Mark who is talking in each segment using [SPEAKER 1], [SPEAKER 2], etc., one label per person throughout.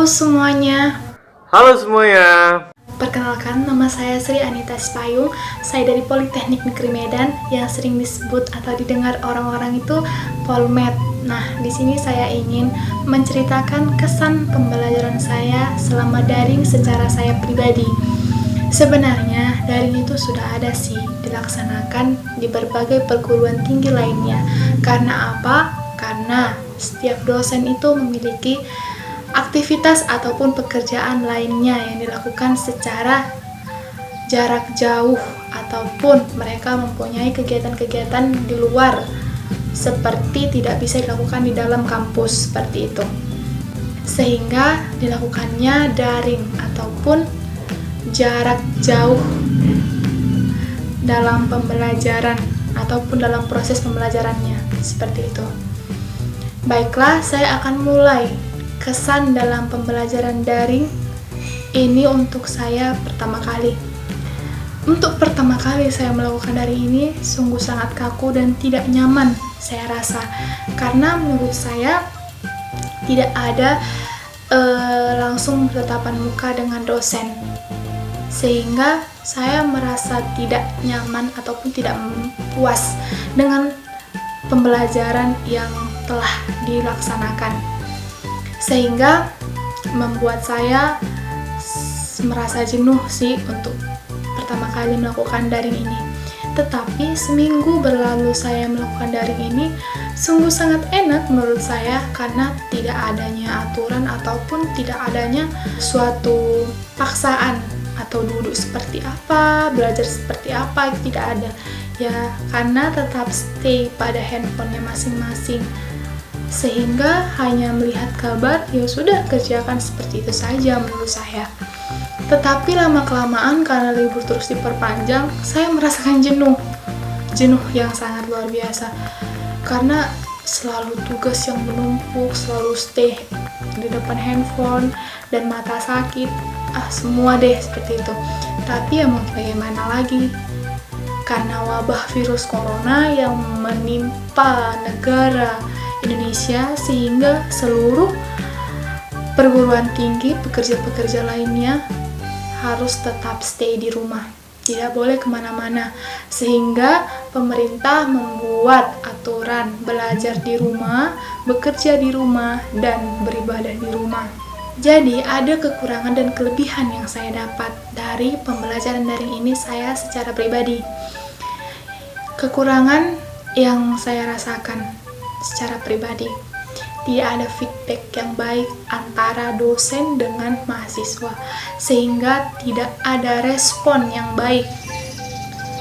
[SPEAKER 1] Halo semuanya,
[SPEAKER 2] Halo semuanya.
[SPEAKER 1] perkenalkan nama saya Sri Anita Spayung. Saya dari Politeknik Negeri Medan yang sering disebut atau didengar orang-orang itu Polmed. Nah, di sini saya ingin menceritakan kesan pembelajaran saya selama daring secara saya pribadi. Sebenarnya daring itu sudah ada sih dilaksanakan di berbagai perguruan tinggi lainnya. Karena apa? Karena setiap dosen itu memiliki aktivitas ataupun pekerjaan lainnya yang dilakukan secara jarak jauh ataupun mereka mempunyai kegiatan-kegiatan di luar seperti tidak bisa dilakukan di dalam kampus seperti itu. Sehingga dilakukannya daring ataupun jarak jauh dalam pembelajaran ataupun dalam proses pembelajarannya seperti itu. Baiklah, saya akan mulai. Kesan dalam pembelajaran daring ini untuk saya pertama kali. Untuk pertama kali saya melakukan daring ini sungguh sangat kaku dan tidak nyaman saya rasa. Karena menurut saya tidak ada langsung bertatapan muka dengan dosen. Sehingga saya merasa tidak nyaman ataupun tidak puas dengan pembelajaran yang telah dilaksanakan. Sehingga membuat saya merasa jenuh sih untuk pertama kali melakukan daring ini. Tetapi seminggu berlalu saya melakukan daring ini sungguh sangat enak menurut saya karena tidak adanya aturan ataupun tidak adanya suatu paksaan atau duduk seperti apa, belajar seperti apa, itu tidak ada. Ya, karena tetap stay pada handphonenya masing-masing. Sehingga hanya melihat kabar, ya sudah kerjakan seperti itu saja menurut saya. Tetapi lama-kelamaan karena libur terus diperpanjang, saya merasakan jenuh yang sangat luar biasa. Karena selalu tugas yang menumpuk, selalu stay di depan handphone, dan mata sakit, semua deh seperti itu. Tapi ya mau bagaimana lagi? Karena wabah virus corona yang menimpa negara Indonesia sehingga seluruh perguruan tinggi, pekerja-pekerja lainnya harus tetap stay di rumah, tidak boleh kemana-mana, sehingga pemerintah membuat aturan belajar di rumah, bekerja di rumah, dan beribadah di rumah. Jadi ada kekurangan dan kelebihan yang saya dapat dari pembelajaran daring ini saya secara pribadi. Kekurangan yang saya rasakan secara pribadi, tidak ada feedback yang baik antara dosen dengan mahasiswa, sehingga tidak ada respon yang baik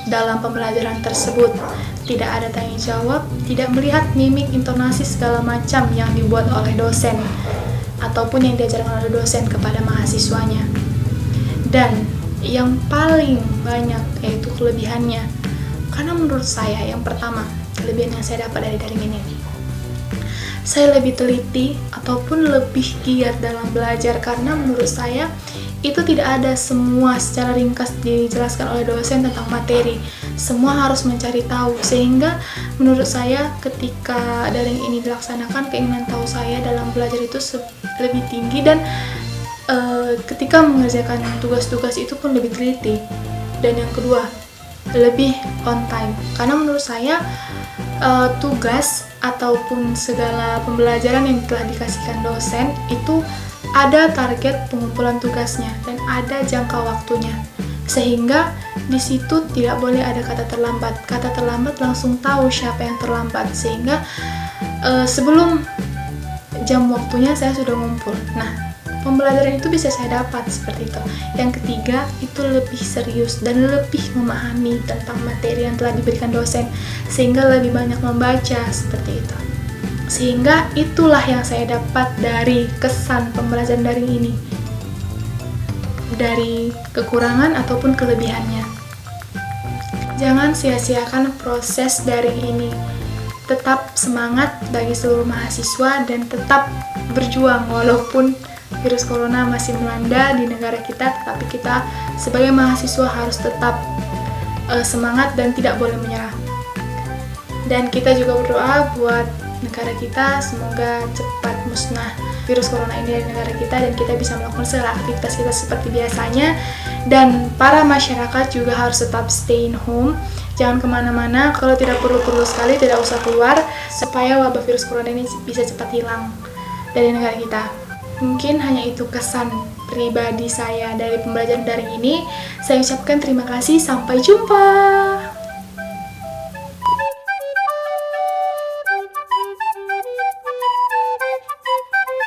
[SPEAKER 1] dalam pembelajaran tersebut. Tidak ada tanggung jawab, tidak melihat mimik, intonasi segala macam yang dibuat oleh dosen ataupun yang diajarkan oleh dosen kepada mahasiswanya. Dan yang paling banyak yaitu kelebihannya, karena menurut saya yang pertama, kelebihan yang saya dapat dari daring ini, saya lebih teliti ataupun lebih giat dalam belajar karena menurut saya itu tidak ada semua secara ringkas dijelaskan oleh dosen tentang materi. Semua harus mencari tahu, sehingga menurut saya ketika daring ini dilaksanakan, keinginan tahu saya dalam belajar itu lebih tinggi dan ketika mengerjakan tugas-tugas itu pun lebih teliti. Dan yang kedua, lebih on time. Karena menurut saya tugas ataupun segala pembelajaran yang telah dikasihkan dosen itu ada target pengumpulan tugasnya dan ada jangka waktunya, sehingga di situ tidak boleh ada kata terlambat. Kata terlambat langsung tahu siapa yang terlambat, sehingga sebelum jam waktunya saya sudah ngumpul. Nah, pembelajaran itu bisa saya dapat seperti itu. Yang ketiga, itu lebih serius dan lebih memahami tentang materi yang telah diberikan dosen, sehingga lebih banyak membaca seperti itu. Sehingga itulah yang saya dapat dari kesan pembelajaran daring ini, dari kekurangan ataupun kelebihannya. Jangan sia-siakan proses daring ini. Tetap semangat bagi seluruh mahasiswa dan tetap berjuang walaupun virus corona masih melanda di negara kita, tetapi kita sebagai mahasiswa harus tetap semangat dan tidak boleh menyerah. Dan kita juga berdoa buat negara kita. Semoga cepat musnah virus corona ini dari negara kita dan kita bisa melakukan segala aktivitas kita seperti biasanya. Dan para masyarakat juga harus tetap stay in home, jangan kemana-mana. Kalau tidak perlu sekali, tidak usah keluar, supaya wabah virus corona ini bisa cepat hilang dari negara kita. Mungkin hanya itu kesan pribadi saya dari pembelajaran daring ini. Saya ucapkan terima kasih, sampai jumpa.